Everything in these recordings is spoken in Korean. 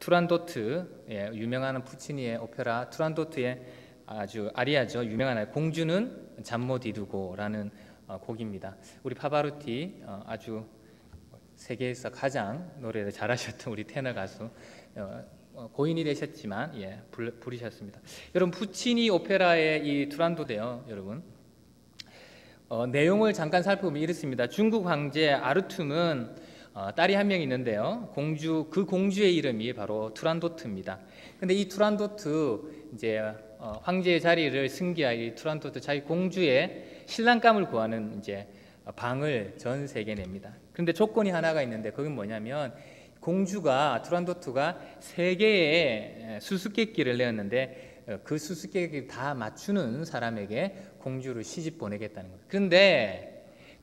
투란도트, 유명한 푸치니의 오페라 투란도트의 아주 아리아죠. 유명한 공주는 잠 못 이루고라는 곡입니다. 우리 파바로티 아주 세계에서 가장 노래를 잘하셨던 우리 테너 가수, 고인이 되셨지만 부르셨습니다. 여러분, 푸치니 오페라의 이 투란도트요, 여러분, 내용을 잠깐 살펴보면 이렇습니다. 중국 황제 아르툼은 딸이 한 명 있는데요. 그 공주의 이름이 바로 투란도트입니다. 근데 이 투란도트, 이제 황제의 자리를 승계할 이 투란도트, 자기 공주의 신랑감을 구하는 이제 방을 전 세계에 냅니다. 그런데 조건이 하나가 있는데, 그건 뭐냐면 투란도트가 3개의 수수께끼를 내었는데, 그 수수께끼를 다 맞추는 사람에게 공주를 시집 보내겠다는 겁니다. 그런데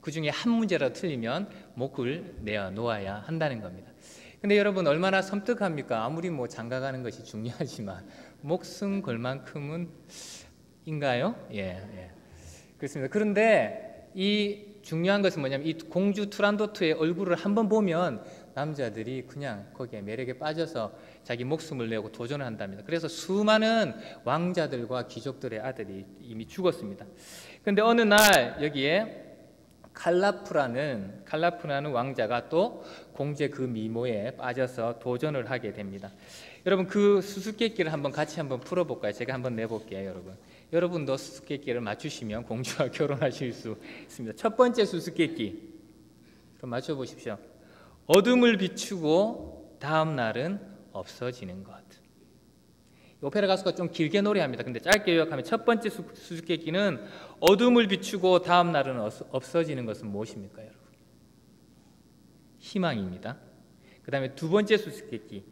그 중에 한 문제라도 틀리면 목을 내어 놓아야 한다는 겁니다. 근데 여러분, 얼마나 섬뜩합니까? 아무리 뭐 장가가는 것이 중요하지만 목숨 걸 만큼은 인가요? 그렇습니다. 그런데 이 중요한 것은 뭐냐면, 이 공주 투란도트의 얼굴을 한번 보면 남자들이 그냥 거기에 매력에 빠져서 자기 목숨을 내고 도전을 한답니다. 그래서 수많은 왕자들과 귀족들의 아들이 이미 죽었습니다. 그런데 어느 날 여기에 칼라프라는 왕자가 또 공주의 그 미모에 빠져서 도전을 하게 됩니다. 여러분, 그 수수께끼를 같이 한번 풀어볼까요? 제가 한번 내볼게요, 여러분. 여러분도 수수께끼를 맞추시면 공주와 결혼하실 수 있습니다. 첫 번째 수수께끼, 그럼 맞춰보십시오. 어둠을 비추고 다음 날은 없어지는 것. 오페라 가수가 좀 길게 노래합니다. 근데 짧게 요약하면 첫 번째 수수께끼는 어둠을 비추고 다음 날은 없어지는 것은 무엇입니까, 여러분? 희망입니다. 그 다음에 두 번째 수수께끼,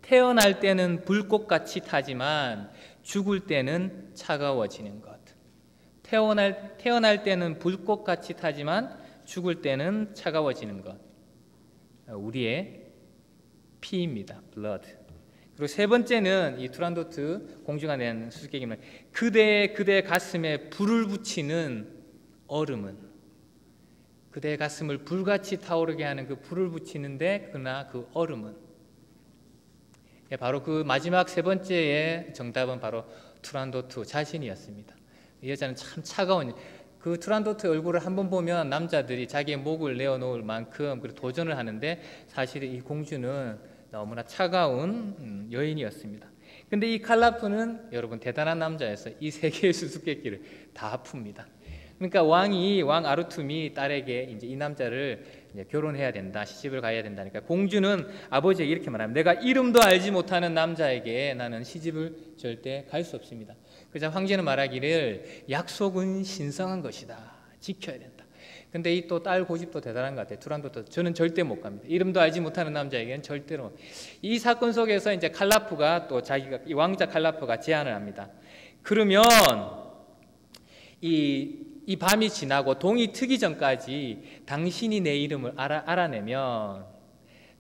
태어날 때는 불꽃같이 타지만 죽을 때는 차가워지는 것. 태어날 때는 불꽃같이 타지만 죽을 때는 차가워지는 것. 우리의 피입니다. blood. 그리고 세 번째는 이 투란도트 공주가 낸 수수께끼는 그대 가슴에 불을 붙이는 얼음은, 그대의 가슴을 불같이 타오르게 하는 그 불을 붙이는데 그러나 그 얼음은, 바로 그 마지막 세 번째의 정답은 바로 투란도트 자신이었습니다. 이 여자는 참 차가운, 그 투란도트 얼굴을 한번 보면 남자들이 자기의 목을 내어놓을 만큼 그리고 도전을 하는데, 사실 이 공주는 너무나 차가운 여인이었습니다. 근데 이 칼라프는 여러분 대단한 남자여서 이 3개의 수수께끼를 다 풉니다. 그러니까 왕 아르툼이 딸에게 이제 이 남자를 이제 결혼해야 된다, 시집을 가야 된다니까, 공주는 아버지에게 이렇게 말합니다. 내가 이름도 알지 못하는 남자에게 나는 시집을 절대 갈 수 없습니다. 그래서 황제는 말하기를 약속은 신성한 것이다, 지켜야 된다. 근데 이 또 딸 고집도 대단한 것 같아요. 투란도트, 저는 절대 못 갑니다. 이름도 알지 못하는 남자에게는 절대로. 이 사건 속에서 이제 칼라프가 또 이 왕자 칼라프가 제안을 합니다. 그러면 이 밤이 지나고 동이 트기 전까지 당신이 내 이름을 알아내면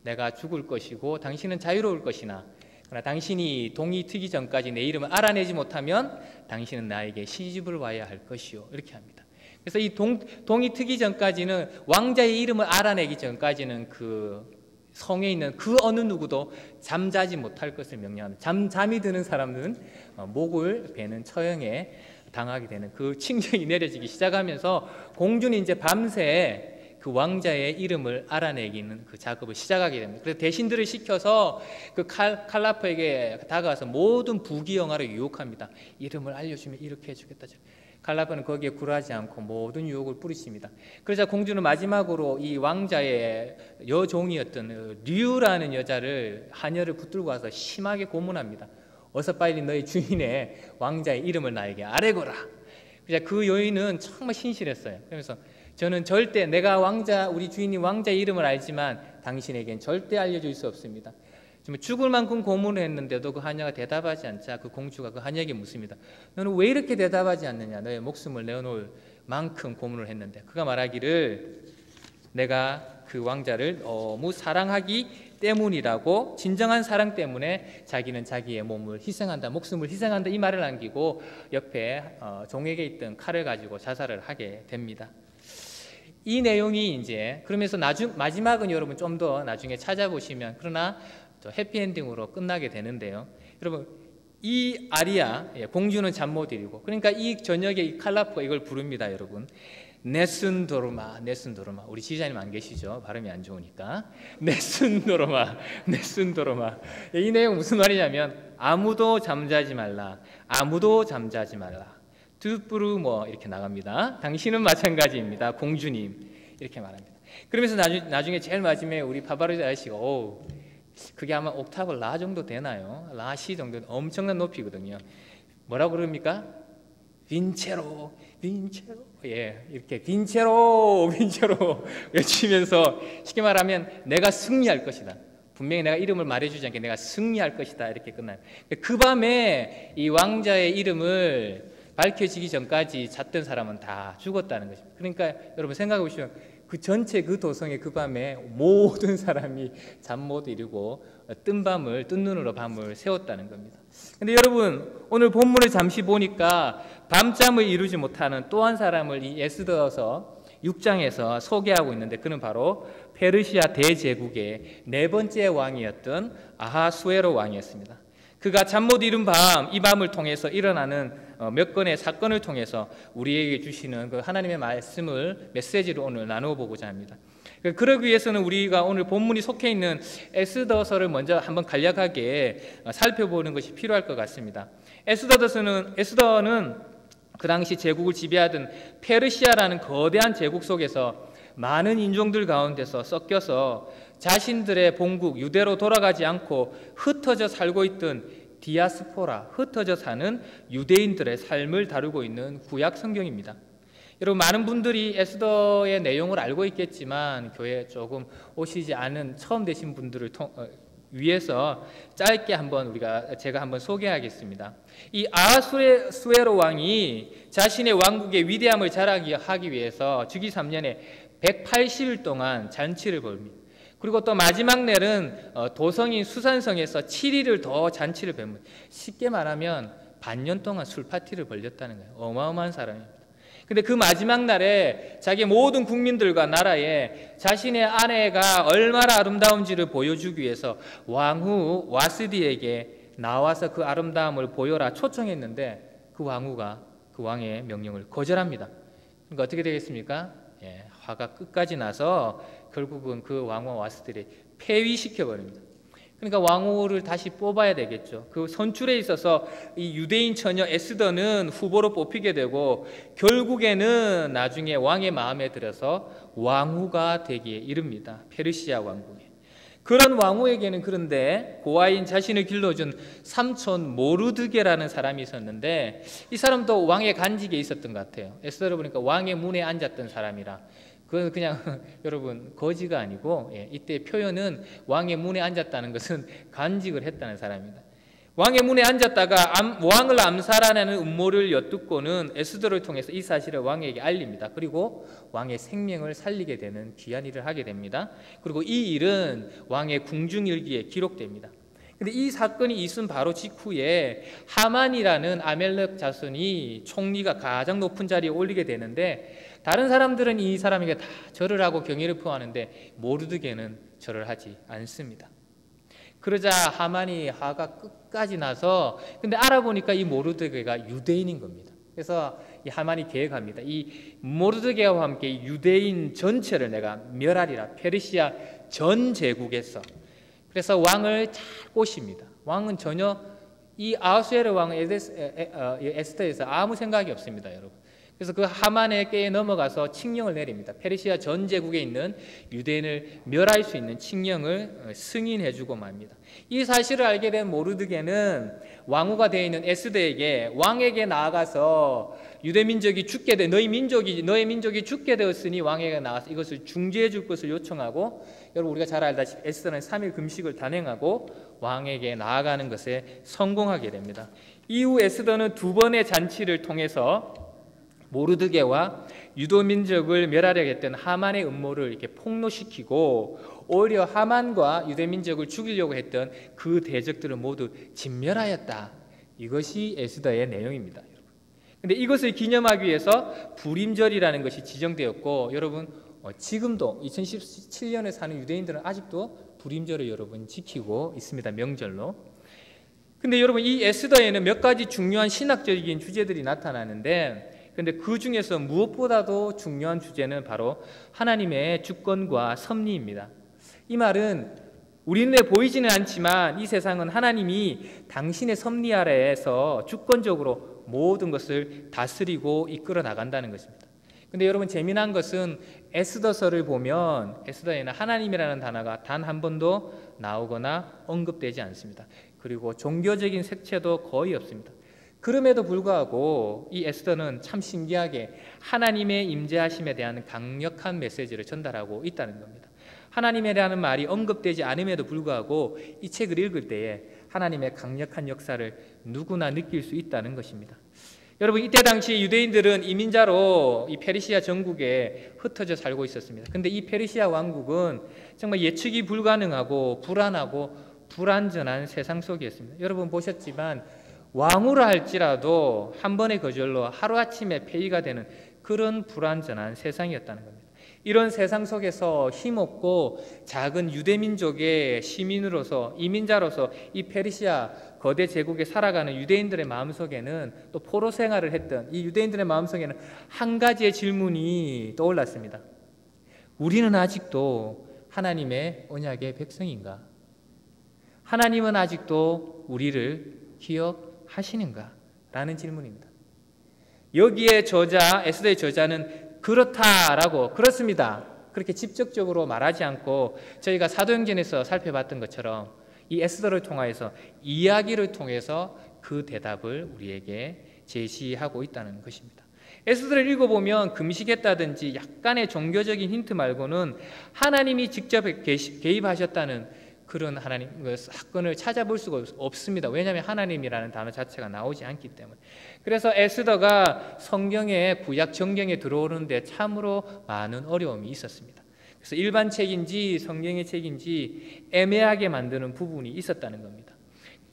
내가 죽을 것이고 당신은 자유로울 것이나, 그러나 당신이 동이 트기 전까지 내 이름을 알아내지 못하면 당신은 나에게 시집을 와야 할 것이요, 이렇게 합니다. 그래서 이 동이 트기 전까지는, 왕자의 이름을 알아내기 전까지는 그 성에 있는 그 어느 누구도 잠자지 못할 것을 명령합니다. 잠이 드는 사람은 목을 베는 처형에 당하게 되는 그 칭령이 내려지기 시작하면서 공주는 이제 밤새 그 왕자의 이름을 알아내기는 그 작업을 시작하게 됩니다. 그래서 대신들을 시켜서 그 칼라프에게 다가와서 모든 부귀영화를 유혹합니다. 이름을 알려주면 이렇게 해주겠다. 칼라프는 거기에 굴하지 않고 모든 유혹을 뿌리칩니다. 그러자 공주는 마지막으로 이 왕자의 여종이었던 류라는 여자를, 하녀를 붙들고 와서 심하게 고문합니다. 어서 빨리 너희 주인의 왕자의 이름을 나에게 아뢰거라. 그래서 그 여인은 정말 신실했어요. 그래서 저는 절대, 우리 주인이 왕자의 이름을 알지만 당신에겐 절대 알려줄 수 없습니다. 죽을 만큼 고문을 했는데도 그 하녀가 대답하지 않자 그 공주가 그 하녀에게 묻습니다. 너는 왜 이렇게 대답하지 않느냐? 너의 목숨을 내어놓을 만큼 고문을 했는데. 그가 말하기를 내가 그 왕자를 너무 사랑하기 때문이라고, 진정한 사랑 때문에 자기는 자기의 몸을 희생한다, 목숨을 희생한다, 이 말을 남기고 옆에 종에게 있던 칼을 가지고 자살을 하게 됩니다. 이 내용이 이제, 그러면서 마지막은 여러분 좀 더 나중에 찾아보시면, 그러나 해피엔딩으로 끝나게 되는데요. 여러분, 이 아리아, 공주는 잠 못 이루고, 그러니까 이 저녁에 이 칼라프가 이걸 부릅니다. 여러분, 네순도르마, 네순도르마. 우리 지휘자님 안 계시죠? 발음이 안 좋으니까. 네순도르마, 네순도르마. 이 내용 무슨 말이냐면, 아무도 잠자지 말라, 아무도 잠자지 말라. 두뿌르모 이렇게 나갑니다. 당신은 마찬가지입니다, 공주님. 이렇게 말합니다. 그러면서 나중에 제일 마지막에 우리 파바르지 아저씨가 그게 아마 옥타브 라 정도 되나요? 라 시 정도, 엄청난 높이거든요. 뭐라고 그럽니까? 빈체로, 빈체로, 이렇게 빈체로, 빈체로 외치면서 쉽게 말하면 내가 승리할 것이다. 분명히 내가 이름을 말해주지 않게 내가 승리할 것이다. 이렇게 끝나요. 그 밤에 이 왕자의 이름을 밝혀지기 전까지 잤던 사람은 다 죽었다는 것입니다. 그러니까 여러분 생각해 보시면 그 전체 그 도성의 그 밤에 모든 사람이 잠 못 이루고 뜬 눈으로 밤을 새웠다는 겁니다. 근데 여러분, 오늘 본문을 잠시 보니까 밤잠을 이루지 못하는 또 한 사람을 이 에스더서 6장에서 소개하고 있는데, 그는 바로 페르시아 대제국의 네 번째 왕이었던 아하수에로 왕이었습니다. 그가 잠 못 이룬 이 밤을 통해서 일어나는 몇 건의 사건을 통해서 우리에게 주시는 그 하나님의 말씀을 메시지를 오늘 나누어 보고자 합니다. 그러기 위해서는 우리가 오늘 본문이 속해 있는 에스더서를 먼저 한번 간략하게 살펴보는 것이 필요할 것 같습니다. 에스더는 그 당시 제국을 지배하던 페르시아라는 거대한 제국 속에서 많은 인종들 가운데서 섞여서 자신들의 본국 유대로 돌아가지 않고 흩어져 살고 있던 디아스포라, 흩어져 사는 유대인들의 삶을 다루고 있는 구약 성경입니다. 여러분, 많은 분들이 에스더의 내용을 알고 있겠지만 교회에 조금 오시지 않은 처음 되신 분들을 위해서 짧게 제가 한번 소개하겠습니다. 이 아하수에로 왕이 자신의 왕국의 위대함을 자랑하기 위해서 주기 3년에 180일 동안 잔치를 벌입니다. 그리고 또 마지막 날은 도성인 수산성에서 7일을 더 잔치를 벌입니다. 쉽게 말하면 반년 동안 술 파티를 벌였다는 거예요. 어마어마한 사람입니다. 근데 그 마지막 날에 자기 모든 국민들과 나라에 자신의 아내가 얼마나 아름다운지를 보여주기 위해서 왕후 와스디에게 나와서 그 아름다움을 보여라 초청했는데, 그 왕후가 그 왕의 명령을 거절합니다. 그러니까 어떻게 되겠습니까? 화가 끝까지 나서 결국은 그 왕후 와스디를 폐위시켜 버립니다. 그러니까 왕후를 다시 뽑아야 되겠죠. 그 선출에 있어서 이 유대인 처녀 에스더는 후보로 뽑히게 되고, 결국에는 나중에 왕의 마음에 들어서 왕후가 되기에 이릅니다. 페르시아 왕국에. 그런 왕후에게는 그런데 고아인 자신을 길러준 삼촌 모르드게라는 사람이 있었는데, 이 사람도 왕의 간직에 있었던 것 같아요. 에스더를 보니까 왕의 문에 앉았던 사람이라. 그건 그냥 여러분 거지가 아니고, 이때 표현은 왕의 문에 앉았다는 것은 간직을 했다는 사람입니다. 왕의 문에 앉았다가 왕을 암살하는 음모를 엿듣고는 에스더를 통해서 이 사실을 왕에게 알립니다. 그리고 왕의 생명을 살리게 되는 귀한 일을 하게 됩니다. 그리고 이 일은 왕의 궁중일기에 기록됩니다. 근데 이 사건이 있은 바로 직후에 하만이라는 아멜렉 자손이 총리가 가장 높은 자리에 올리게 되는데, 다른 사람들은 이 사람에게 다 절을 하고 경의를 표하는데 모르드게는 절을 하지 않습니다. 그러자 하만이 화가 끝까지 나서, 근데 알아보니까 이 모르드게가 유대인인 겁니다. 그래서 이 하만이 계획합니다. 이 모르드게와 함께 유대인 전체를 내가 멸하리라, 페르시아 전 제국에서. 그래서 왕을 잘 꼬십니다. 왕은 전혀 이 아하수에로 왕은 에스더에서 아무 생각이 없습니다, 여러분. 그래서 그 하만의 꾀에 넘어가서 칙령을 내립니다. 페르시아 전 제국에 있는 유대인을 멸할 수 있는 칙령을 승인해주고 맙니다. 이 사실을 알게 된 모르드게는 왕후가 되어 있는 에스더에게 왕에게 나아가서 유대 민족이 죽게 돼 너의 민족이 죽게 되었으니 왕에게 나가서 이것을 중지해 줄 것을 요청하고, 여러분 우리가 잘 알다시피 에스더는 3일 금식을 단행하고 왕에게 나아가는 것에 성공하게 됩니다. 이후 에스더는 2번의 잔치를 통해서 모르드게와 유도민족을 멸하려 했던 하만의 음모를 이렇게 폭로시키고, 오히려 하만과 유대민족을 죽이려고 했던 그 대적들을 모두 진멸하였다. 이것이 에스더의 내용입니다, 여러분. 근데 이것을 기념하기 위해서 부림절이라는 것이 지정되었고, 여러분 지금도 2017년에 사는 유대인들은 아직도 불임절을 여러분 지키고 있습니다. 명절로. 근데 여러분 이 에스더에는 몇 가지 중요한 신학적인 주제들이 나타나는데, 근데 그 중에서 무엇보다도 중요한 주제는 바로 하나님의 주권과 섭리입니다. 이 말은 우리 눈에 보이지는 않지만 이 세상은 하나님이 당신의 섭리 아래에서 주권적으로 모든 것을 다스리고 이끌어 나간다는 것입니다. 근데 여러분 재미난 것은 에스더서를 보면 에스더에는 하나님이라는 단어가 단 한 번도 나오거나 언급되지 않습니다. 그리고 종교적인 색채도 거의 없습니다. 그럼에도 불구하고 이 에스더는 참 신기하게 하나님의 임재하심에 대한 강력한 메시지를 전달하고 있다는 겁니다. 하나님이라는 말이 언급되지 않음에도 불구하고 이 책을 읽을 때에 하나님의 강력한 역사를 누구나 느낄 수 있다는 것입니다. 여러분 이때 당시 유대인들은 이민자로 이 페르시아 전국에 흩어져 살고 있었습니다. 근데 이 페르시아 왕국은 정말 예측이 불가능하고 불안하고 불안전한 세상 속이었습니다. 여러분 보셨지만 왕후라 할지라도 한 번의 거절로 하루아침에 폐위가 되는 그런 불안전한 세상이었다는 겁니다. 이런 세상 속에서 힘없고 작은 유대민족의 시민으로서 이민자로서 이 페르시아 거대 제국에 살아가는 유대인들의 마음속에는 또 포로 생활을 했던 이 유대인들의 마음속에는 한 가지의 질문이 떠올랐습니다. 우리는 아직도 하나님의 언약의 백성인가? 하나님은 아직도 우리를 기억하시는가? 라는 질문입니다. 여기에 저자 에스더의 저자는 그렇다라고 그렇습니다 그렇게 직접적으로 말하지 않고 저희가 사도행전에서 살펴봤던 것처럼 이 에스더를 통해서 이야기를 통해서 그 대답을 우리에게 제시하고 있다는 것입니다. 에스더를 읽어보면 금식했다든지 약간의 종교적인 힌트 말고는 하나님이 직접 개입하셨다는 그런 하나님 사건을 찾아볼 수가 없습니다. 왜냐하면 하나님이라는 단어 자체가 나오지 않기 때문에. 그래서 에스더가 성경의 구약 정경에 들어오는데 참으로 많은 어려움이 있었습니다. 그래서 일반 책인지 성경의 책인지 애매하게 만드는 부분이 있었다는 겁니다.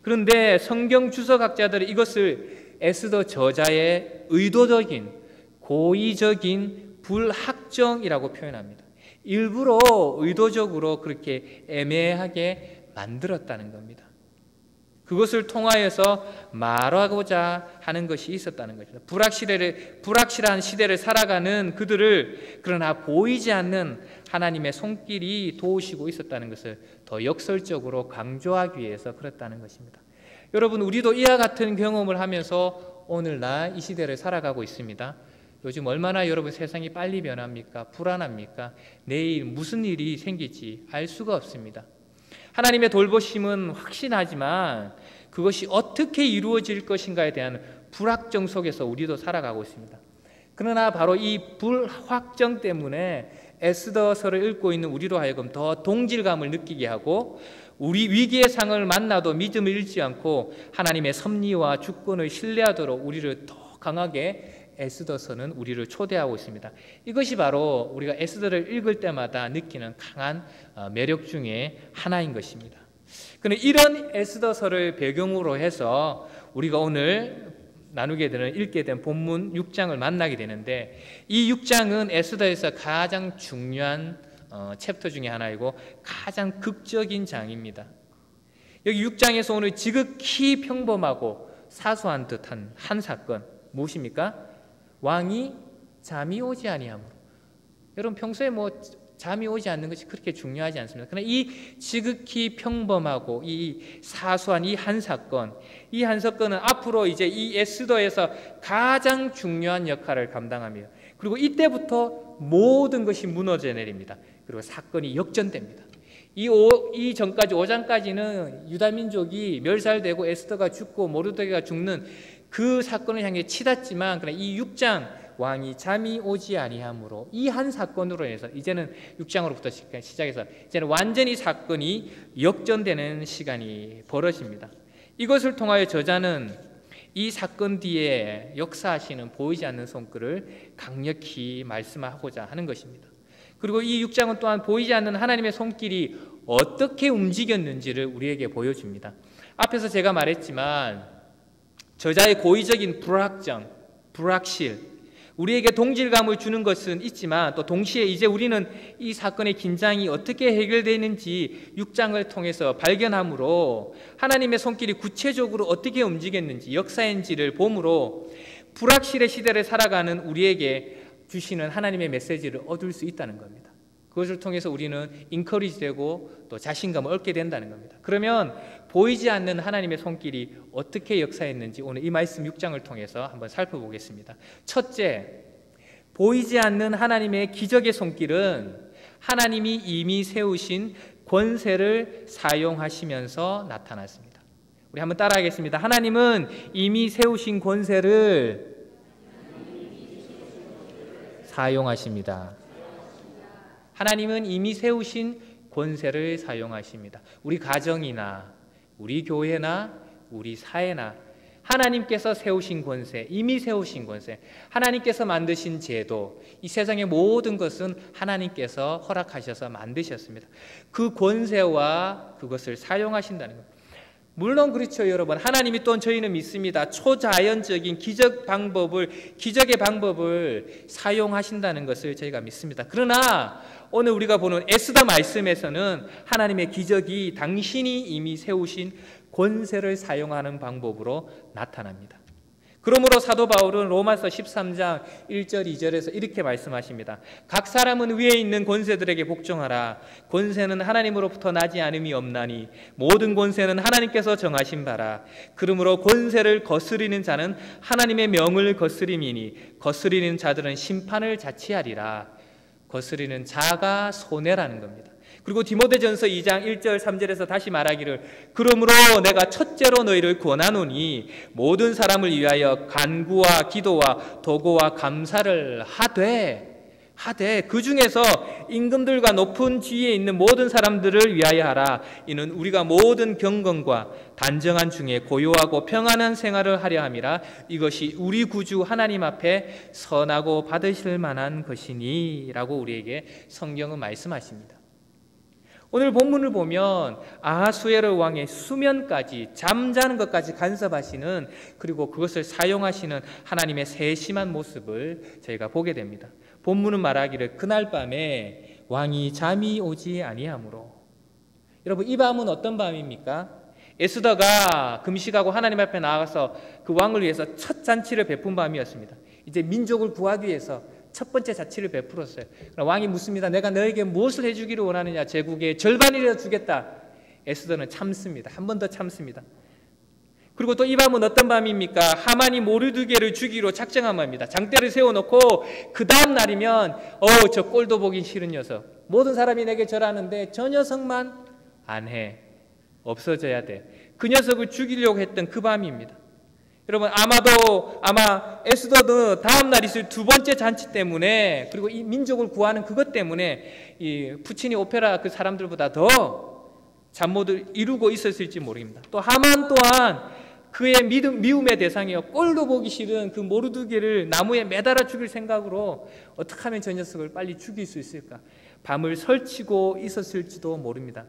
그런데 성경 주석학자들은 이것을 에스더 저자의 의도적인 고의적인 불학정이라고 표현합니다. 일부러 의도적으로 그렇게 애매하게 만들었다는 겁니다. 그것을 통하여서 말하고자 하는 것이 있었다는 것입니다. 불확실한 시대를 살아가는 그들을 그러나 보이지 않는 하나님의 손길이 도우시고 있었다는 것을 더 역설적으로 강조하기 위해서 그랬다는 것입니다. 여러분 우리도 이와 같은 경험을 하면서 오늘날 이 시대를 살아가고 있습니다. 요즘 얼마나 여러분 세상이 빨리 변합니까? 불안합니까? 내일 무슨 일이 생길지 알 수가 없습니다. 하나님의 돌보심은 확신하지만 그것이 어떻게 이루어질 것인가에 대한 불확정 속에서 우리도 살아가고 있습니다. 그러나 바로 이 불확정 때문에 에스더서를 읽고 있는 우리로 하여금 더 동질감을 느끼게 하고 우리 위기의 상을 만나도 믿음을 잃지 않고 하나님의 섭리와 주권을 신뢰하도록 우리를 더 강하게 에스더서는 우리를 초대하고 있습니다. 이것이 바로 우리가 에스더를 읽을 때마다 느끼는 강한 매력 중에 하나인 것입니다. 그런데 이런 에스더서를 배경으로 해서 우리가 오늘 나누게 되는 읽게 된 본문 6장을 만나게 되는데 이 6장은 에스더에서 가장 중요한 챕터 중에 하나이고 가장 극적인 장입니다. 여기 6장에서 오늘 지극히 평범하고 사소한 듯한 한 사건 무엇입니까? 왕이 잠이 오지 아니함으로. 여러분 평소에 잠이 오지 않는 것이 그렇게 중요하지 않습니다. 그러나 이 지극히 평범하고 이 사소한 이 한 사건은 앞으로 이제 이 에스더에서 가장 중요한 역할을 감당합니다. 그리고 이때부터 모든 것이 무너져 내립니다. 그리고 사건이 역전됩니다. 이 전까지 5장까지는 유다 민족이 멸살되고 에스더가 죽고 모르드게가 죽는 그 사건을 향해 치닫지만 그러나 이 6장 왕이 잠이 오지 아니함으로 이 한 사건으로 해서 이제는 6장으로부터 시작해서 이제는 완전히 사건이 역전되는 시간이 벌어집니다. 이것을 통하여 저자는 이 사건 뒤에 역사하시는 보이지 않는 손길을 강력히 말씀하고자 하는 것입니다. 그리고 이 6장은 또한 보이지 않는 하나님의 손길이 어떻게 움직였는지를 우리에게 보여줍니다. 앞에서 제가 말했지만 저자의 고의적인 불확정, 불확실, 우리에게 동질감을 주는 것은 있지만 또 동시에 이제 우리는 이 사건의 긴장이 어떻게 해결되는지 6장을 통해서 발견함으로 하나님의 손길이 구체적으로 어떻게 움직였는지 역사인지를 보므로 불확실의 시대를 살아가는 우리에게 주시는 하나님의 메시지를 얻을 수 있다는 겁니다. 그것을 통해서 우리는 인커리지 되고 또 자신감을 얻게 된다는 겁니다. 그러면 보이지 않는 하나님의 손길이 어떻게 역사했는지 오늘 이 말씀 6장을 통해서 한번 살펴보겠습니다. 첫째, 보이지 않는 하나님의 기적의 손길은 하나님이 이미 세우신 권세를 사용하시면서 나타났습니다. 우리 한번 따라하겠습니다. 하나님은 이미 세우신 권세를 사용하십니다. 하나님은 이미 세우신 권세를 사용하십니다. 우리 가정이나 우리 교회나 우리 사회나 하나님께서 세우신 권세, 이미 세우신 권세, 하나님께서 만드신 제도, 이 세상의 모든 것은 하나님께서 허락하셔서 만드셨습니다. 그 권세와 그것을 사용하신다는 것. 물론 그렇죠, 여러분. 하나님이 또 저희는 믿습니다. 초자연적인 기적의 방법을 사용하신다는 것을 저희가 믿습니다. 그러나 오늘 우리가 보는 에스더 말씀에서는 하나님의 기적이 당신이 이미 세우신 권세를 사용하는 방법으로 나타납니다. 그러므로 사도 바울은 로마서 13장 1절 2절에서 이렇게 말씀하십니다. 각 사람은 위에 있는 권세들에게 복종하라. 권세는 하나님으로부터 나지 않음이 없나니 모든 권세는 하나님께서 정하신 바라. 그러므로 권세를 거스리는 자는 하나님의 명을 거스림이니 거스리는 자들은 심판을 자취하리라. 거스리는 자가 손해라는 겁니다. 그리고 디모데전서 2장 1절 3절에서 다시 말하기를 그러므로 내가 첫째로 너희를 권하노니 모든 사람을 위하여 간구와 기도와 도고와 감사를 하되 그 중에서 임금들과 높은 지위에 있는 모든 사람들을 위하여 하라. 이는 우리가 모든 경건과 단정한 중에 고요하고 평안한 생활을 하려 함이라. 이것이 우리 구주 하나님 앞에 선하고 받으실 만한 것이니 라고 우리에게 성경은 말씀하십니다. 오늘 본문을 보면 아하수에로 왕의 수면까지 잠자는 것까지 간섭하시는 그리고 그것을 사용하시는 하나님의 세심한 모습을 저희가 보게 됩니다. 본문은 말하기를 그날 밤에 왕이 잠이 오지 아니하므로. 여러분, 이 밤은 어떤 밤입니까? 에스더가 금식하고 하나님 앞에 나가서 그 왕을 위해서 첫 잔치를 베푼 밤이었습니다. 이제 민족을 구하기 위해서 첫 번째 자치를 베풀었어요. 왕이 묻습니다. 내가 너에게 무엇을 해주기를 원하느냐? 제국의 절반이라도 주겠다. 에스더는 참습니다. 한 번 더 참습니다. 그리고 또 이 밤은 어떤 밤입니까? 하만이 모르드게를 죽이기로 작정한 밤입니다. 장대를 세워놓고 그 다음 날이면 저 꼴도 보기 싫은 녀석, 모든 사람이 내게 절하는데 저 녀석만 안 해. 없어져야 돼. 그 녀석을 죽이려고 했던 그 밤입니다. 여러분, 아마 에스더도 다음 날 있을 두 번째 잔치 때문에, 그리고 이 민족을 구하는 그것 때문에 이 푸치니 오페라 그 사람들보다 더 잠 못 이루고 있었을지 모릅니다. 또 하만 또한 그의 미움의 대상이요, 꼴도 보기 싫은 그 모르드게를 나무에 매달아 죽일 생각으로 어떻게 하면 저 녀석을 빨리 죽일 수 있을까 밤을 설치고 있었을지도 모릅니다.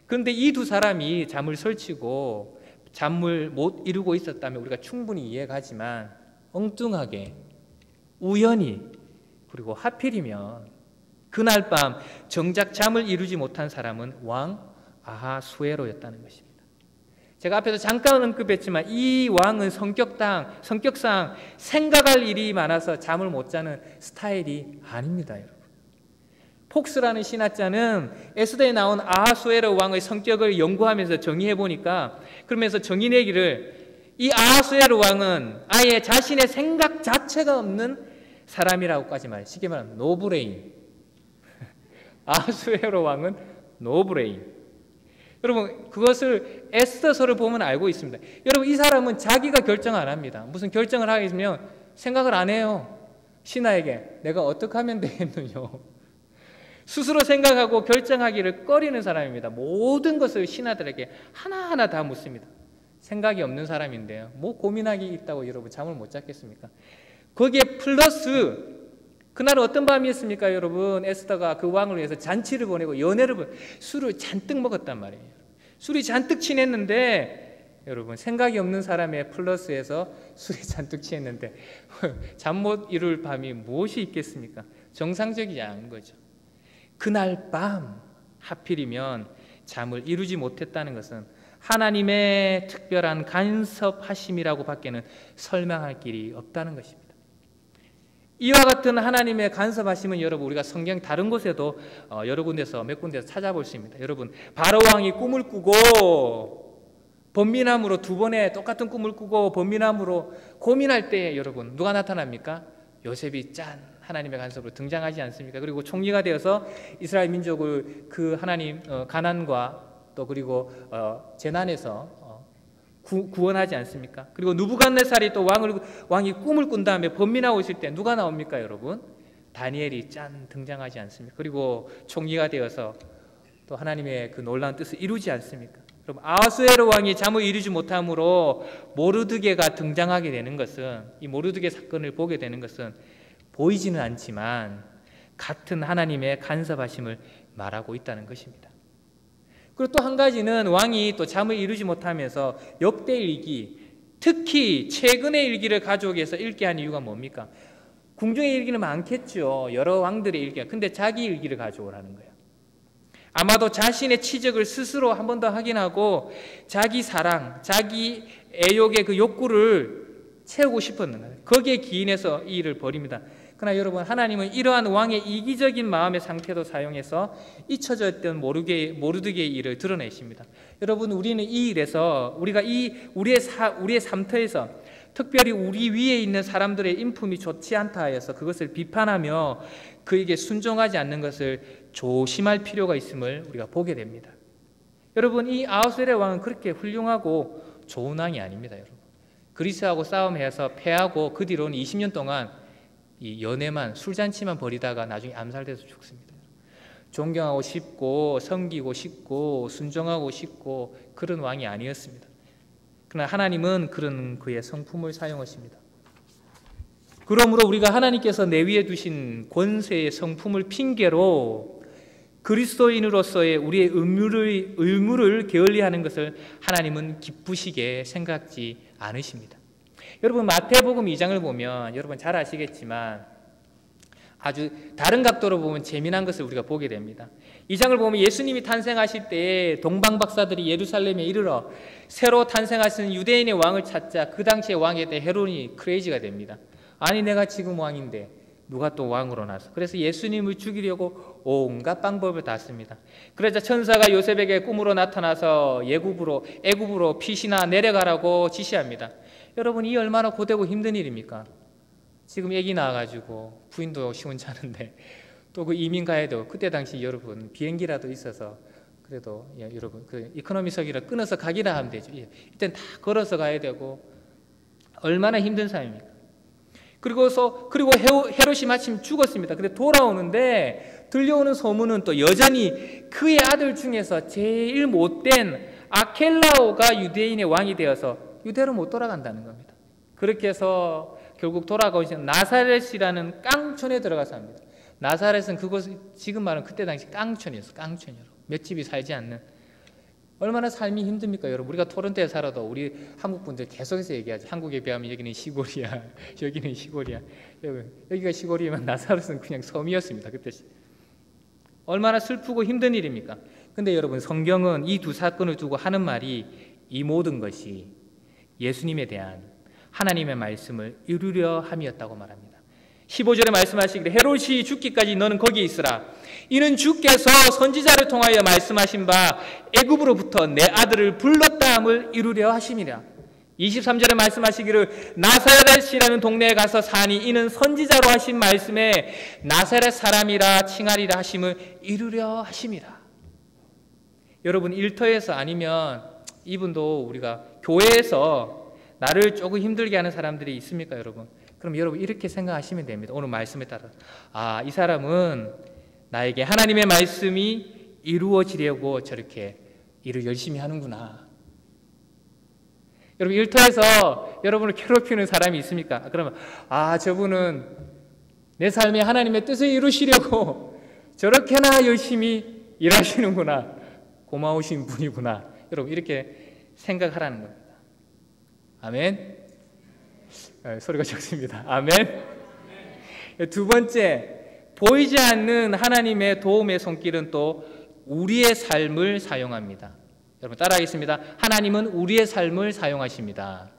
그런데 이 두 사람이 잠을 설치고 잠을 못 이루고 있었다면 우리가 충분히 이해가지만 엉뚱하게 우연히 그리고 하필이면 그날 밤 정작 잠을 이루지 못한 사람은 왕 아하수에로였다는 것입니다. 제가 앞에서 잠깐 언급했지만 이 왕은 성격상 생각할 일이 많아서 잠을 못 자는 스타일이 아닙니다, 여러분. 폭스라는 신학자는 에스더에 나온 아하수에로 왕의 성격을 연구하면서 정의해 보니까, 그러면서 정의 내기를 이 아하수에로 왕은 아예 자신의 생각 자체가 없는 사람이라고까지 말해요. 쉽게 말하면 노브레인. 아하수에로 왕은 노브레인. 여러분, 그것을 에스더서를 보면 알고 있습니다. 여러분, 이 사람은 자기가 결정 안 합니다. 무슨 결정을 하겠으면 생각을 안 해요. 신하에게 내가 어떻게 하면 되겠느냐. 스스로 생각하고 결정하기를 꺼리는 사람입니다. 모든 것을 신하들에게 하나하나 다 묻습니다. 생각이 없는 사람인데요, 뭐 고민하기 있다고 여러분 잠을 못 잤겠습니까? 거기에 플러스 그날은 어떤 밤이었습니까, 여러분? 에스더가 그 왕을 위해서 잔치를 보내고 술을 잔뜩 먹었단 말이에요. 술이 잔뜩 친했는데 여러분, 생각이 없는 사람의 플러스에서 술에 잔뜩 취했는데 잠 못 이룰 밤이 무엇이 있겠습니까? 정상적이지 않은 거죠. 그날 밤 하필이면 잠을 이루지 못했다는 것은 하나님의 특별한 간섭하심이라고 밖에는 설명할 길이 없다는 것입니다. 이와 같은 하나님의 간섭하심은 여러분, 우리가 성경 다른 곳에도 여러 군데서 몇 군데서 찾아볼 수 있습니다. 여러분, 바로 왕이 꿈을 꾸고 번민함으로 두 번의 똑같은 꿈을 꾸고 번민함으로 고민할 때 여러분 누가 나타납니까? 요셉이 짠 하나님의 간섭으로 등장하지 않습니까? 그리고 총리가 되어서 이스라엘 민족을 그 하나님 가난과 또 그리고 재난에서 구원하지 않습니까? 그리고 누부갓네살이 또 왕이 꿈을 꾼 다음에 번민하고 있을 때 누가 나옵니까, 여러분? 다니엘이 짠 등장하지 않습니까? 그리고 총리가 되어서 또 하나님의 그 놀라운 뜻을 이루지 않습니까? 여러분, 아하수에로 왕이 잠을 이루지 못함으로 모르드게가 등장하게 되는 것은, 이 모르드게 사건을 보게 되는 것은 보이지는 않지만 같은 하나님의 간섭하심을 말하고 있다는 것입니다. 그리고 또 한 가지는 왕이 또 잠을 이루지 못하면서 역대일기, 특히 최근의 일기를 가져오기 위해서 읽게 한 이유가 뭡니까? 궁중의 일기는 많겠죠. 여러 왕들의 일기가. 근데 자기 일기를 가져오라는 거예요. 아마도 자신의 치적을 스스로 한 번 더 확인하고 자기 사랑, 자기 애욕의 그 욕구를 채우고 싶었는 거예요. 거기에 기인해서 이 일을 벌입니다. 그러나 여러분, 하나님은 이러한 왕의 이기적인 마음의 상태도 사용해서 잊혀져 있던 모르드게의 일을 드러내십니다. 여러분, 우리는 이 일에서 우리가 우리의 삶터에서 특별히 우리 위에 있는 사람들의 인품이 좋지 않다 하여서 그것을 비판하며 그에게 순종하지 않는 것을 조심할 필요가 있음을 우리가 보게 됩니다. 여러분, 이 아하수에르 왕은 그렇게 훌륭하고 좋은 왕이 아닙니다. 여러분, 그리스하고 싸움해서 패하고 그 뒤로는 20년 동안 이 연애만, 술잔치만 벌이다가 나중에 암살돼서 죽습니다. 존경하고 싶고 섬기고 싶고 순종하고 싶고 그런 왕이 아니었습니다. 그러나 하나님은 그런 그의 성품을 사용하십니다. 그러므로 우리가 하나님께서 내 위에 두신 권세의 성품을 핑계로 그리스도인으로서의 우리의 의무를 게을리하는 것을 하나님은 기쁘시게 생각지 않으십니다. 여러분, 마태복음 2장을 보면 여러분 잘 아시겠지만 아주 다른 각도로 보면 재미난 것을 우리가 보게 됩니다. 2장을 보면 예수님이 탄생하실 때에 동방박사들이 예루살렘에 이르러 새로 탄생하신 유대인의 왕을 찾자 그 당시의 왕에 대해 헤롯이 크레이지가 됩니다. 아니, 내가 지금 왕인데 누가 또 왕으로 나서. 그래서 예수님을 죽이려고 온갖 방법을 다 씁니다. 그러자 천사가 요셉에게 꿈으로 나타나서 애굽으로 피시나 내려가라고 지시합니다. 여러분, 이 얼마나 고되고 힘든 일입니까? 지금 애기 낳아가지고 부인도 시원찮은데 또 그 이민 가야 되고, 그때 당시 여러분 비행기라도 있어서 그래도 여러분 그 이코노미석이라 끊어서 가기나 하면 되죠. 이땐 다 걸어서 가야 되고 얼마나 힘든 삶입니까? 그리고 헤롯이 마침 죽었습니다. 근데 돌아오는데 들려오는 소문은 또 여전히 그의 아들 중에서 제일 못된 아켈라오가 유대인의 왕이 되어서 유대로 못 돌아간다는 겁니다. 그렇게 해서 결국 돌아가신 나사렛이라는 깡촌에 들어가서 합니다. 나사렛은 그곳, 지금 말은 그때 당시 깡촌이었어요. 깡촌이요. 몇 집이 살지 않는. 얼마나 삶이 힘듭니까, 여러분? 우리가 토론토에 살아도 우리 한국 분들 계속해서 얘기하죠. 한국에 비하면 여기는 시골이야, 여기는 시골이야. 여기가 시골이면 나사렛은 그냥 섬이었습니다. 그때 얼마나 슬프고 힘든 일입니까? 근데 여러분, 성경은 이 두 사건을 두고 하는 말이 이 모든 것이 예수님에 대한 하나님의 말씀을 이루려 함이었다고 말합니다. 15절에 말씀하시기를 헤롯이 죽기까지 너는 거기에 있으라. 이는 주께서 선지자를 통하여 말씀하신 바 애굽으로부터 내 아들을 불렀다 함을 이루려 하심이라. 23절에 말씀하시기를 나사렛이라는 동네에 가서 사니 이는 선지자로 하신 말씀에 나사렛 사람이라 칭하리라 하심을 이루려 하심이라. 여러분, 일터에서 아니면 이분도 우리가 교회에서 나를 조금 힘들게 하는 사람들이 있습니까, 여러분? 그럼 여러분 이렇게 생각하시면 됩니다. 오늘 말씀에 따라 이 사람은 나에게 하나님의 말씀이 이루어지려고 저렇게 일을 열심히 하는구나. 여러분, 일터에서 여러분을 괴롭히는 사람이 있습니까? 그러면 저분은 내 삶에 하나님의 뜻을 이루시려고 저렇게나 열심히 일하시는구나. 고마우신 분이구나. 여러분, 이렇게 생각하라는 겁니다. 아멘. 소리가 적습니다. 아멘. 두 번째, 보이지 않는 하나님의 도움의 손길은 또 우리의 삶을 사용합니다. 여러분 따라하겠습니다. 하나님은 우리의 삶을 사용하십니다.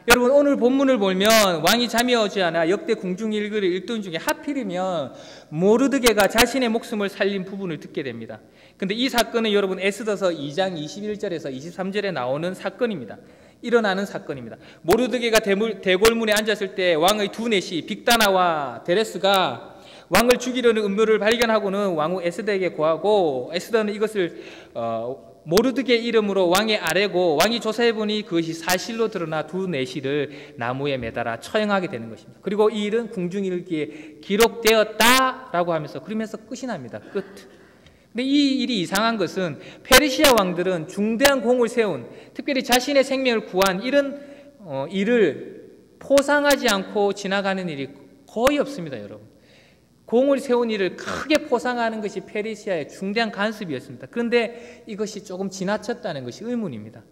여러분 오늘 본문을 보면 왕이 잠이 오지 않아 역대 궁중일기를 읽던 중에 하필이면 모르드게가 자신의 목숨을 살린 부분을 듣게 됩니다. 근데 이 사건은 여러분 에스더서 2장 21절에서 23절에 나오는 사건입니다. 일어나는 사건입니다. 모르드게가 대궐문에 앉았을 때 왕의 두 내시 빅다나와 데레스가 왕을 죽이려는 음모를 발견하고는 왕후 에스더에게 고하고, 에스더는 이것을 모르드게 이름으로 왕에 아뢰고, 왕이 조사해보니 그것이 사실로 드러나 두 내시를 나무에 매달아 처형하게 되는 것입니다. 그리고 이 일은 궁중일기에 기록되었다라고 하면서 그러면서 끝이 납니다. 끝. 근데 이 일이 이상한 것은 페르시아 왕들은 중대한 공을 세운, 특별히 자신의 생명을 구한 이런 일을 포상하지 않고 지나가는 일이 거의 없습니다. 여러분, 공을 세운 일을 크게 포상하는 것이 페르시아의 중대한 간섭이었습니다. 그런데 이것이 조금 지나쳤다는 것이 의문입니다.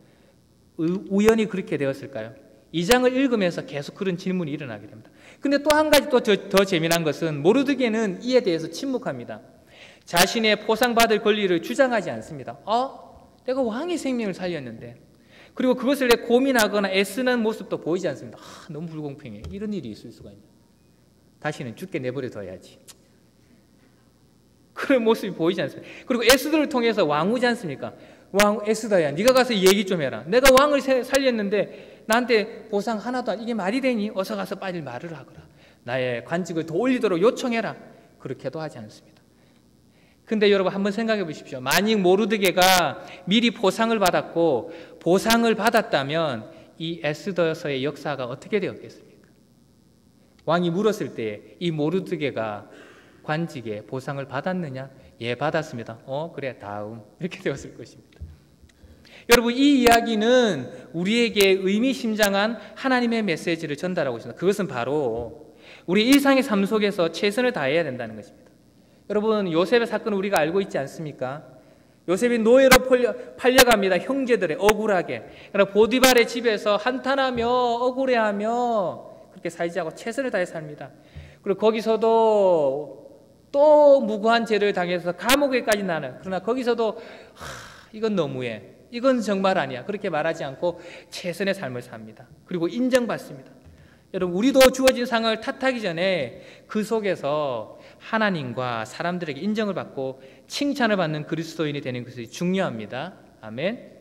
우연히 그렇게 되었을까요? 이 장을 읽으면서 계속 그런 질문이 일어나게 됩니다. 근데 또 한 가지 또 더 재미난 것은 모르드게는 이에 대해서 침묵합니다. 자신의 포상받을 권리를 주장하지 않습니다. 내가 왕의 생명을 살렸는데, 그리고 그것을 내 고민하거나 애쓰는 모습도 보이지 않습니다. 너무 불공평해. 이런 일이 있을 수가 있냐. 다시는 죽게 내버려둬야지. 그런 모습이 보이지 않습니다. 그리고 에스더를 통해서 왕후지 않습니까? 왕 에스더야, 네가 가서 얘기 좀 해라. 내가 왕을 살렸는데 나한테 보상 하나도 안, 이게 말이 되니? 어서 가서 빨리 말을 하거라. 나의 관직을 더 올리도록 요청해라. 그렇게도 하지 않습니다. 근데 여러분 한번 생각해 보십시오. 만약 모르드게가 미리 보상을 받았고 보상을 받았다면 이 에스더서의 역사가 어떻게 되었겠습니까? 왕이 물었을 때 이 모르드게가 관직에 보상을 받았느냐? 예, 받았습니다. 그래, 다음. 이렇게 되었을 것입니다. 여러분, 이 이야기는 우리에게 의미심장한 하나님의 메시지를 전달하고 있습니다. 그것은 바로 우리 일상의 삶 속에서 최선을 다해야 된다는 것입니다. 여러분, 요셉의 사건을 우리가 알고 있지 않습니까? 요셉이 노예로 팔려갑니다. 형제들의 억울하게. 그러나 보디발의 집에서 한탄하며 억울해하며 그렇게 살지 않고 최선을 다해 삽니다. 그리고 거기서도 또 무고한 죄를 당해서 감옥에까지 나는, 그러나 거기서도 이건 너무해, 이건 정말 아니야, 그렇게 말하지 않고 최선의 삶을 삽니다. 그리고 인정받습니다. 여러분, 우리도 주어진 상황을 탓하기 전에 그 속에서 하나님과 사람들에게 인정을 받고 칭찬을 받는 그리스도인이 되는 것이 중요합니다. 아멘.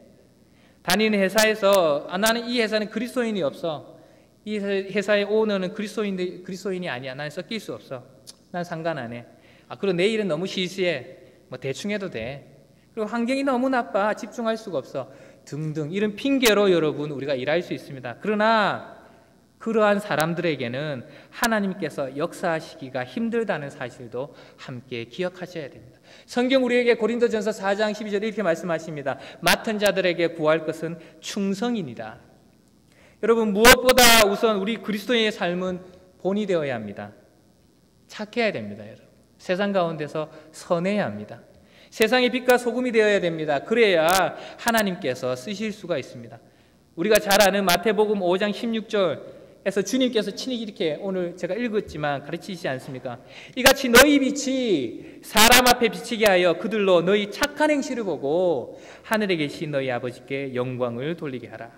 다니는 회사에서 나는 이 회사는 그리스도인이 없어, 이 회사의 오너는 그리스도인이 아니야, 나는 섞일 수 없어, 난 상관 안 해, 그리고 내 일은 너무 시시해, 대충 해도 돼, 그리고 환경이 너무 나빠, 집중할 수가 없어 등등, 이런 핑계로 여러분 우리가 일할 수 있습니다. 그러나 그러한 사람들에게는 하나님께서 역사하시기가 힘들다는 사실도 함께 기억하셔야 됩니다. 성경 우리에게 고린도전서 4장 12절에 이렇게 말씀하십니다. 맡은 자들에게 구할 것은 충성이니라. 여러분, 무엇보다 우선 우리 그리스도인의 삶은 본이 되어야 합니다. 착해야 됩니다. 여러분, 세상 가운데서 선해야 합니다. 세상의 빛과 소금이 되어야 됩니다. 그래야 하나님께서 쓰실 수가 있습니다. 우리가 잘 아는 마태복음 5장 16절에서 주님께서 친히 이렇게 오늘 제가 읽었지만 가르치시지 않습니까? 이같이 너희 빛이 사람 앞에 비치게 하여 그들로 너희 착한 행실을 보고 하늘에 계신 너희 아버지께 영광을 돌리게 하라.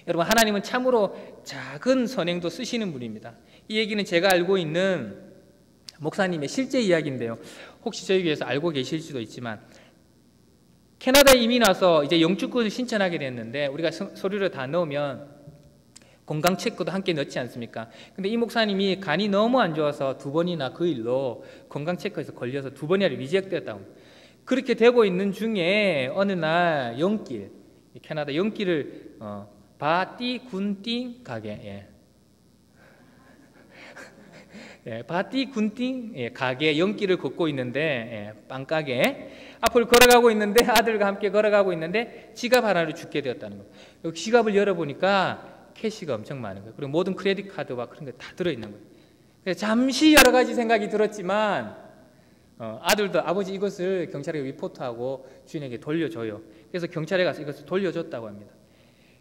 여러분, 하나님은 참으로 작은 선행도 쓰시는 분입니다. 이 얘기는 제가 알고 있는 목사님의 실제 이야기인데요, 혹시 저희 교회에서 알고 계실지도 있지만, 캐나다에 이민 와서 이제 영주권을 신청하게 됐는데 우리가 서류를 다 넣으면 건강 체크도 함께 넣지 않습니까? 근데 이 목사님이 간이 너무 안 좋아서 2번이나 그 일로 건강 체크에서 걸려서 2번이나 리젝트됐다고. 그렇게 되고 있는 중에 어느 날 연길, 캐나다 연길을 바띠 군띵 가게, 바띠 군띵 가게 연길을 걷고 있는데, 빵가게 앞을 걸어가고 있는데, 아들과 함께 걸어가고 있는데 지갑 하나를 죽게 되었다는 거예요. 지갑을 열어보니까 캐시가 엄청 많은 거예요. 그리고 모든 크레딧 카드와 그런 게 다 들어있는 거예요. 그래서 잠시 여러 가지 생각이 들었지만 아들도 아버지 이것을 경찰에 리포트하고 주인에게 돌려줘요. 그래서 경찰에 가서 이것을 돌려줬다고 합니다.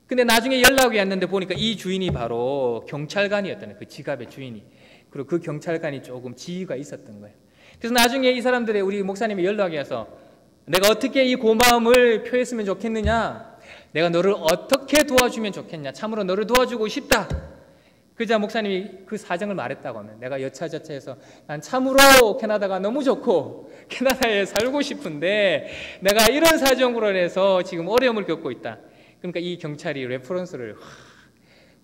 근데 나중에 연락이 왔는데 보니까 이 주인이 바로 경찰관이었다는, 그 지갑의 주인이. 그리고 그 경찰관이 조금 지위가 있었던 거예요. 그래서 나중에 이 사람들의, 우리 목사님이 연락이 와서 내가 어떻게 이 고마움을 표했으면 좋겠느냐, 내가 너를 어떻게 도와주면 좋겠냐, 참으로 너를 도와주고 싶다. 그자 목사님이 그 사정을 말했다고 하면, 내가 여차저차해서 난 참으로 캐나다가 너무 좋고 캐나다에 살고 싶은데 내가 이런 사정으로 해서 지금 어려움을 겪고 있다. 그러니까 이 경찰이 레퍼런스를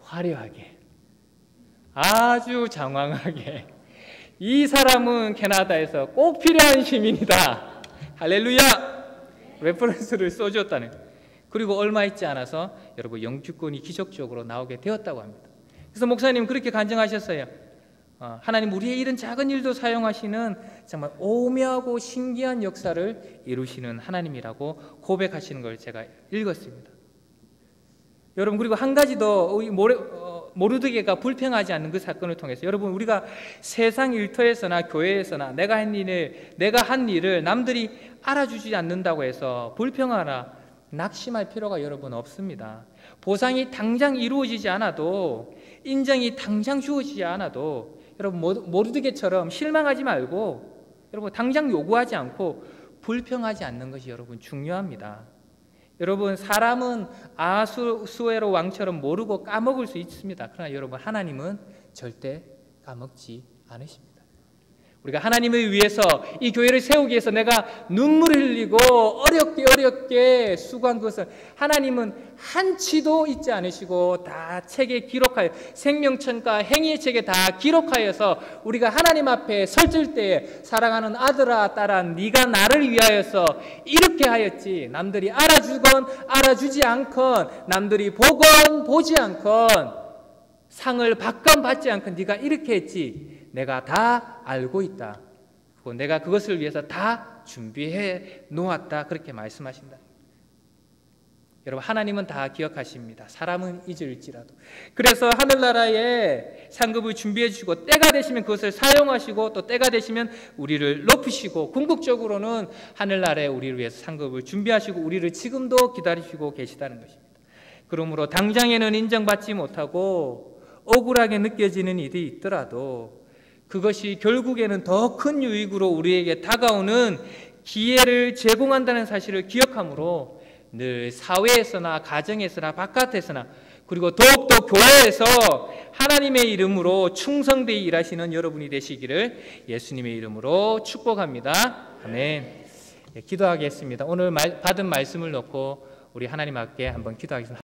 화려하게, 아주 장황하게, 이 사람은 캐나다에서 꼭 필요한 시민이다, 할렐루야, 레퍼런스를 써줬다는. 그리고 얼마 있지 않아서 여러분 영주권이 기적적으로 나오게 되었다고 합니다. 그래서 목사님 그렇게 간증하셨어요. 하나님 우리의 이런 작은 일도 사용하시는 정말 오묘하고 신기한 역사를 이루시는 하나님이라고 고백하시는 걸 제가 읽었습니다. 여러분, 그리고 한 가지 더, 모르드게가 불평하지 않는 그 사건을 통해서, 여러분, 우리가 세상 일터에서나 교회에서나 내가 한 일을 남들이 알아주지 않는다고 해서 불평하나 낙심할 필요가 여러분 없습니다. 보상이 당장 이루어지지 않아도, 인정이 당장 주어지지 않아도 여러분 모르드게처럼 실망하지 말고, 여러분 당장 요구하지 않고 불평하지 않는 것이 여러분 중요합니다. 여러분, 사람은 아하수에로 왕처럼 모르고 까먹을 수 있습니다. 그러나 여러분, 하나님은 절대 까먹지 않으십니다. 우리가 하나님을 위해서 이 교회를 세우기 위해서 내가 눈물을 흘리고 어렵게 수고한 것을 하나님은 한치도 잊지 않으시고 다 책에 기록하여, 생명천과 행위의 책에 다 기록하여서 우리가 하나님 앞에 설질 때에 사랑하는 아들아 딸아, 네가 나를 위하여서 이렇게 하였지, 남들이 알아주건 알아주지 않건, 남들이 보건 보지 않건, 상을 받건 받지 않건 네가 이렇게 했지, 내가 다 알고 있다. 그리고 내가 그것을 위해서 다 준비해 놓았다. 그렇게 말씀하신다. 여러분, 하나님은 다 기억하십니다. 사람은 잊을지라도. 그래서 하늘나라에 상급을 준비해 주시고 때가 되시면 그것을 사용하시고, 또 때가 되시면 우리를 높이시고, 궁극적으로는 하늘나라에 우리를 위해서 상급을 준비하시고 우리를 지금도 기다리시고 계시다는 것입니다. 그러므로 당장에는 인정받지 못하고 억울하게 느껴지는 일이 있더라도 그것이 결국에는 더 큰 유익으로 우리에게 다가오는 기회를 제공한다는 사실을 기억함으로 늘 사회에서나 가정에서나 바깥에서나, 그리고 더욱더 교회에서 하나님의 이름으로 충성되이 일하시는 여러분이 되시기를 예수님의 이름으로 축복합니다. 아멘. 기도하겠습니다. 오늘 받은 말씀을 놓고 우리 하나님 앞에 한번 기도하겠습니다.